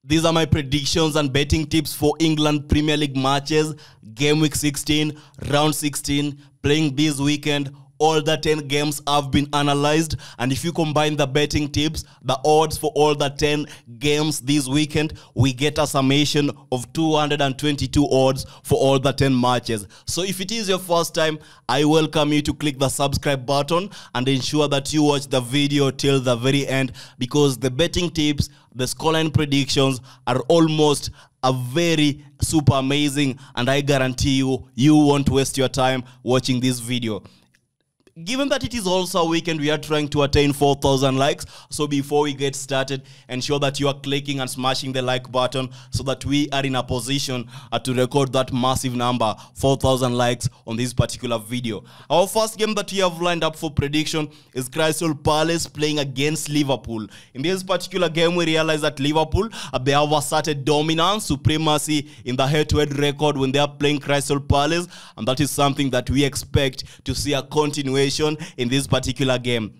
These are my predictions and betting tips for England Premier League matches, Game Week 16, Round 16, playing this weekend. All the 10 games have been analyzed, and if you combine the betting tips, the odds for all the 10 games this weekend, we get a summation of 222 odds for all the 10 matches. So if it is your first time, I welcome you to click the subscribe button and ensure that you watch the video till the very end, because the betting tips, the scoreline predictions are almost a very super amazing, and I guarantee you won't waste your time watching this video. Given that it is also a weekend, we are trying to attain 4,000 likes. So before we get started, ensure that you are clicking and smashing the like button so that we are in a position to record that massive number, 4,000 likes on this particular video. Our first game that we have lined up for prediction is Crystal Palace playing against Liverpool. In this particular game, we realize that Liverpool, they have asserted dominance, supremacy in the head-to-head record when they are playing Crystal Palace, and that is something that we expect to see a continuation in this particular game.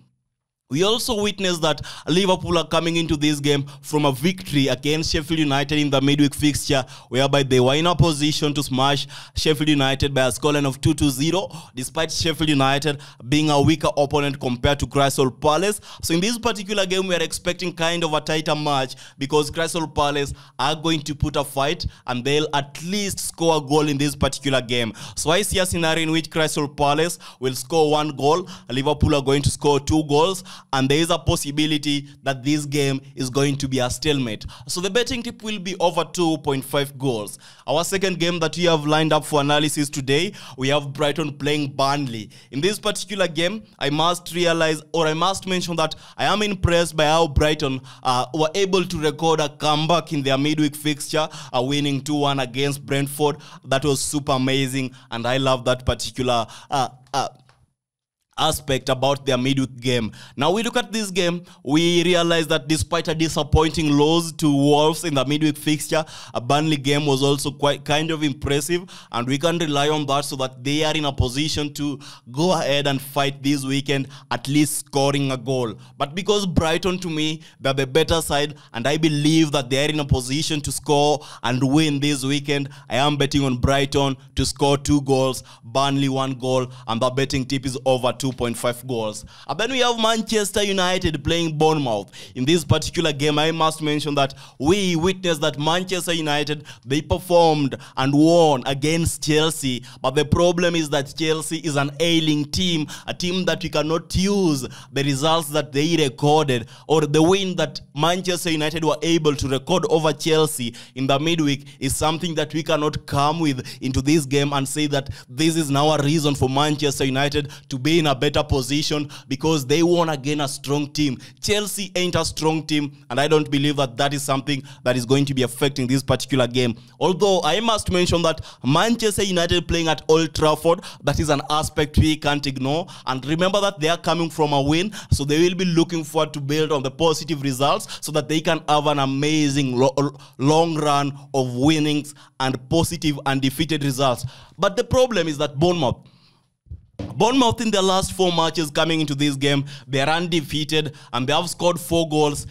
We also witnessed that Liverpool are coming into this game from a victory against Sheffield United in the midweek fixture, whereby they were in a position to smash Sheffield United by a scoreline of 2-0, despite Sheffield United being a weaker opponent compared to Crystal Palace. So in this particular game, we are expecting kind of a tighter match, because Crystal Palace are going to put a fight and they'll at least score a goal in this particular game. So I see a scenario in which Crystal Palace will score 1 goal, Liverpool are going to score 2 goals, and there is a possibility that this game is going to be a stalemate. So the betting tip will be over 2.5 goals. Our second game that we have lined up for analysis today, we have Brighton playing Burnley. In this particular game, I must mention that I am impressed by how Brighton were able to record a comeback in their midweek fixture, winning 2-1 against Brentford. That was super amazing, and I love that particular aspect about their midweek game. Now we look at this game, we realize that despite a disappointing loss to Wolves in the midweek fixture, a Burnley game was also quite kind of impressive, and we can rely on that so that they are in a position to go ahead and fight this weekend, at least scoring a goal. But because Brighton, to me, they're the better side, and I believe that they are in a position to score and win this weekend, I am betting on Brighton to score 2 goals, Burnley 1 goal, and the betting tip is over 2.5 goals. And then we have Manchester United playing Bournemouth. In this particular game, I must mention that we witnessed that Manchester United, they performed and won against Chelsea. But the problem is that Chelsea is an ailing team, a team that we cannot use the results that they recorded, or the win that Manchester United were able to record over Chelsea in the midweek is something that we cannot come with into this game and say that this is now a reason for Manchester United to be in a better position, because they won against a strong team. Chelsea ain't a strong team, and I don't believe that that is something that is going to be affecting this particular game. Although I must mention that Manchester United playing at Old Trafford, that is an aspect we can't ignore. And remember that they are coming from a win, so they will be looking forward to build on the positive results so that they can have an amazing long run of winnings and positive undefeated results. But the problem is that Bournemouth in their last 4 matches coming into this game, they are undefeated and they have scored 4 goals.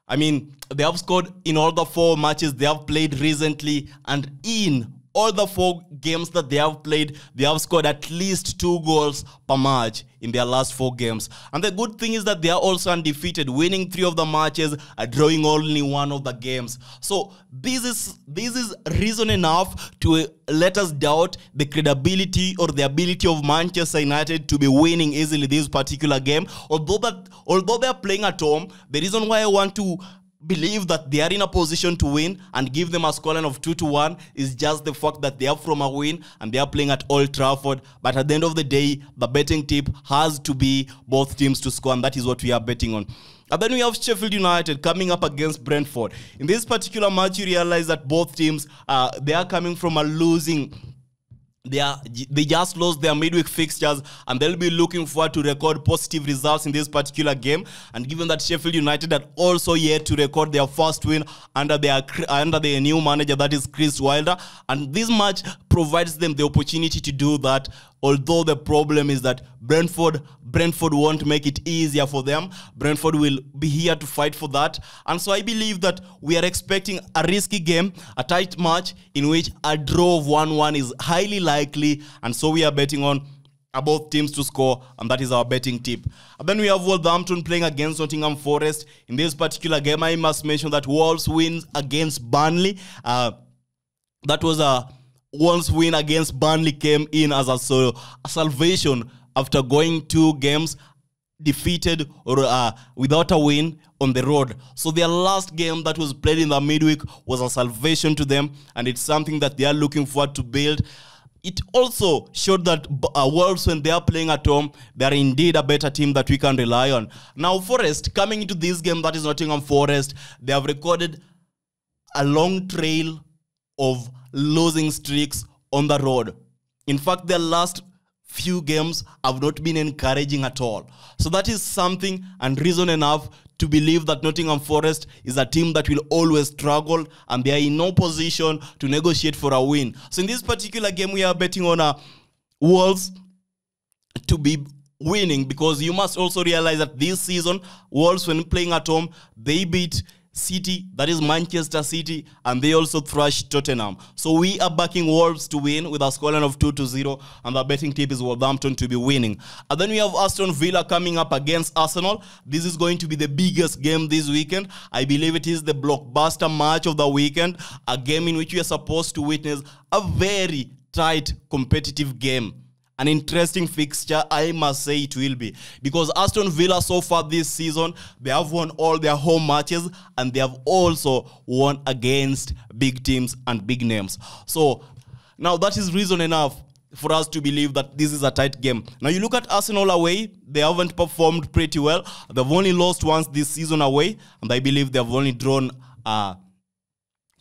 I mean, they have scored in all the 4 matches they have played recently, and in all the 4 games that they have played, they have scored at least 2 goals per match in their last 4 games. And the good thing is that they are also undefeated, winning 3 of the matches, drawing only 1 of the games. So this is reason enough to let us doubt the credibility or the ability of Manchester United to be winning easily this particular game. Although they are playing at home, the reason why I want to believe that they are in a position to win and give them a scoreline of 2-1 is just the fact that they are from a win and they are playing at Old Trafford. But at the end of the day, the betting tip has to be both teams to score, and that is what we are betting on. And then we have Sheffield United coming up against Brentford. In this particular match, you realize that both teams, they are coming from a losing. They just lost their midweek fixtures, and they'll be looking forward to record positive results in this particular game. And given that Sheffield United had also yet to record their first win under their new manager, that is Chris Wilder, and this match provides them the opportunity to do that. Although the problem is that Brentford won't make it easier for them. Brentford will be here to fight for that. And so I believe that we are expecting a risky game, a tight match in which a draw of 1-1 is highly likely. And so we are betting on both teams to score, and that is our betting tip. And then we have Wolverhampton playing against Nottingham Forest. In this particular game, I must mention that Wolves wins against Burnley. That was a Wolves win against Burnley came in as a salvation after going 2 games defeated or without a win on the road. So their last game that was played in the midweek was a salvation to them, and it's something that they are looking forward to build. It also showed that Wolves, when they are playing at home, they are indeed a better team that we can rely on. Now, Forest, coming into this game, that is Nottingham Forest, they have recorded a long trail of losing streaks on the road. In fact, their last few games have not been encouraging at all. So that is something and reason enough to believe that Nottingham Forest is a team that will always struggle, and they are in no position to negotiate for a win. So in this particular game, we are betting on Wolves to be winning, because you must also realize that this season, Wolves, when playing at home, they beat City, that is Manchester City, and they also thrashed Tottenham. So we are backing Wolves to win with a scoreline of 2-0, and the betting tip is Wolverhampton to be winning. And then we have Aston Villa coming up against Arsenal. This is going to be the biggest game this weekend. I believe it is the blockbuster match of the weekend, a game in which we are supposed to witness a very tight, competitive game. An interesting fixture, I must say it will be. Because Aston Villa so far this season, they have won all their home matches, and they have also won against big teams and big names. So now that is reason enough for us to believe that this is a tight game. Now you look at Arsenal away, they haven't performed pretty well. They've only lost once this season away, and I believe they've only drawn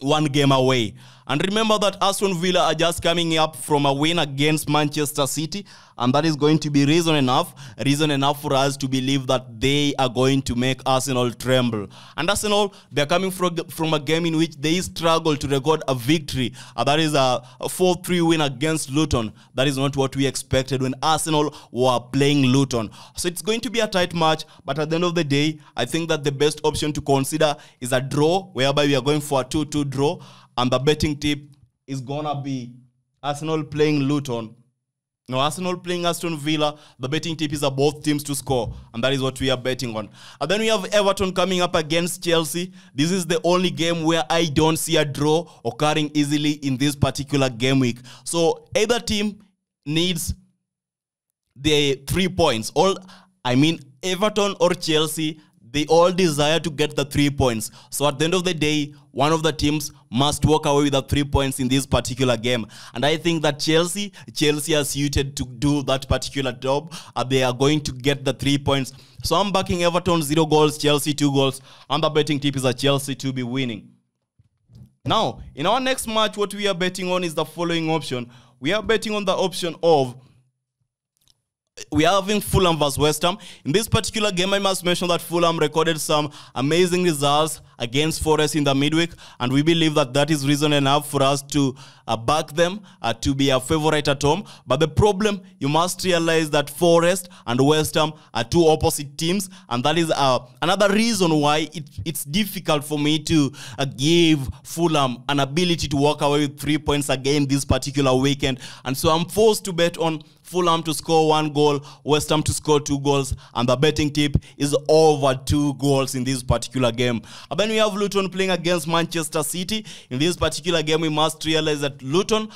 1 game away. And remember that Aston Villa are just coming up from a win against Manchester City, and that is going to be reason enough for us to believe that they are going to make Arsenal tremble. And Arsenal, they're coming from a game in which they struggled to record a victory. That is a 4-3 win against Luton. That is not what we expected when Arsenal were playing Luton. So it's going to be a tight match, but at the end of the day, I think that the best option to consider is a draw, whereby we are going for a 2-2 draw. And the betting tip is gonna be Arsenal playing Luton. No, Arsenal playing Aston Villa. The betting tip is both teams to score, and that is what we are betting on. And then we have Everton coming up against Chelsea. This is the only game where I don't see a draw occurring easily in this particular game week. So either team needs the 3 points. Everton or Chelsea, they all desire to get the 3 points. So at the end of the day, one of the teams must walk away with the 3 points in this particular game. And I think that Chelsea are suited to do that particular job. They are going to get the 3 points. So I'm backing Everton 0 goals, Chelsea 2 goals. And the betting tip is a Chelsea to be winning. Now, in our next match, what we are betting on is the following option. We are betting on the option of we are having Fulham versus West Ham. In this particular game, I must mention that Fulham recorded some amazing results against Forest in the midweek, and we believe that that is reason enough for us to back them to be a favorite at home. But the problem, you must realize that Forest and West Ham are 2 opposite teams, and that is another reason why it's difficult for me to give Fulham an ability to walk away with 3 points again this particular weekend. And so I'm forced to bet on Fulham to score 1 goal, West Ham to score 2 goals, and the betting tip is over 2 goals in this particular game. And then we have Luton playing against Manchester City. In this particular game, we must realize that Luton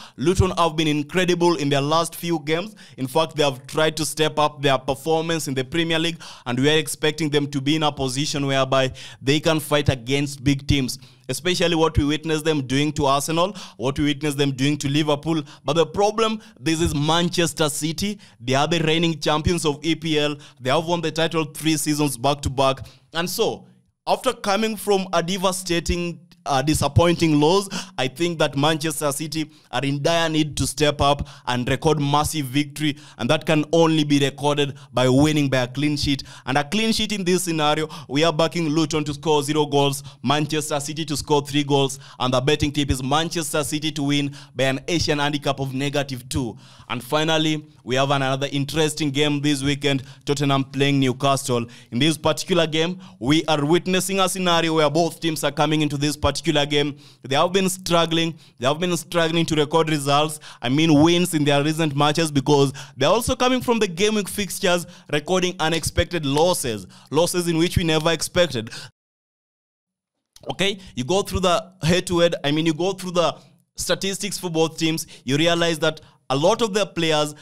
have been incredible in their last few games. In fact, they have tried to step up their performance in the Premier League, and we are expecting them to be in a position whereby they can fight against big teams. Especially what we witnessed them doing to Arsenal, what we witnessed them doing to Liverpool. But the problem, this is Manchester City. They are the reigning champions of EPL. They have won the title 3 seasons back-to-back. And so, after coming from a devastating, disappointing loss I think that Manchester City are in dire need to step up and record massive victory, and that can only be recorded by winning by a clean sheet. And a clean sheet in this scenario, we are backing Luton to score 0 goals, Manchester City to score 3 goals, and the betting tip is Manchester City to win by an Asian handicap of -2. And finally, we have another interesting game this weekend, Tottenham playing Newcastle. In this particular game, we are witnessing a scenario where both teams are coming into this particular game. They have been struggling to record results, wins in their recent matches, because they're also coming from the game week fixtures recording unexpected losses in which we never expected. Okay, you go through the head-to-head, you go through the statistics for both teams, you realize that a lot of their players,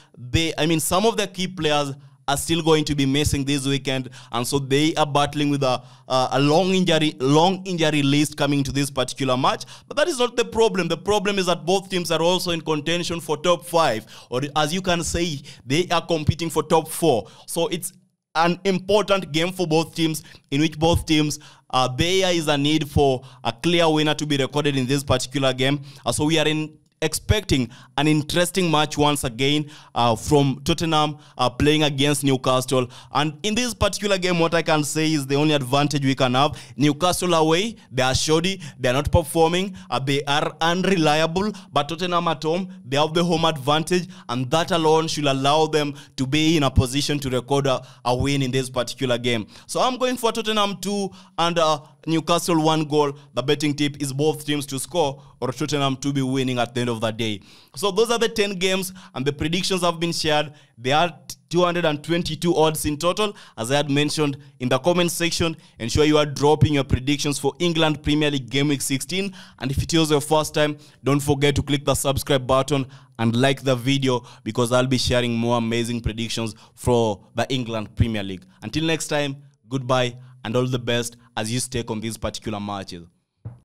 some of their key players are still going to be missing this weekend, and so they are battling with a long injury list coming to this particular match. But that is not the problem. The problem is that both teams are also in contention for top 5, or as you can say, they are competing for top 4. So it's an important game for both teams, in which both teams, there is a need for a clear winner to be recorded in this particular game. So we are expecting an interesting match once again from Tottenham playing against Newcastle. And in this particular game, what I can say is the only advantage we can have: Newcastle away, they are shoddy, they are not performing, they are unreliable. But Tottenham at home, they have the home advantage, and that alone should allow them to be in a position to record a win in this particular game. So I'm going for Tottenham 2 and Newcastle 1 goal. The betting tip is both teams to score or Tottenham to be winning at the end of the day. So those are the 10 games, and the predictions have been shared. There are 222 odds in total, as I had mentioned in the comment section. Ensure you are dropping your predictions for England Premier League Game Week 16. And if it is your first time, don't forget to click the subscribe button and like the video, because I'll be sharing more amazing predictions for the England Premier League. Until next time, goodbye and all the best as you stake on these particular matches.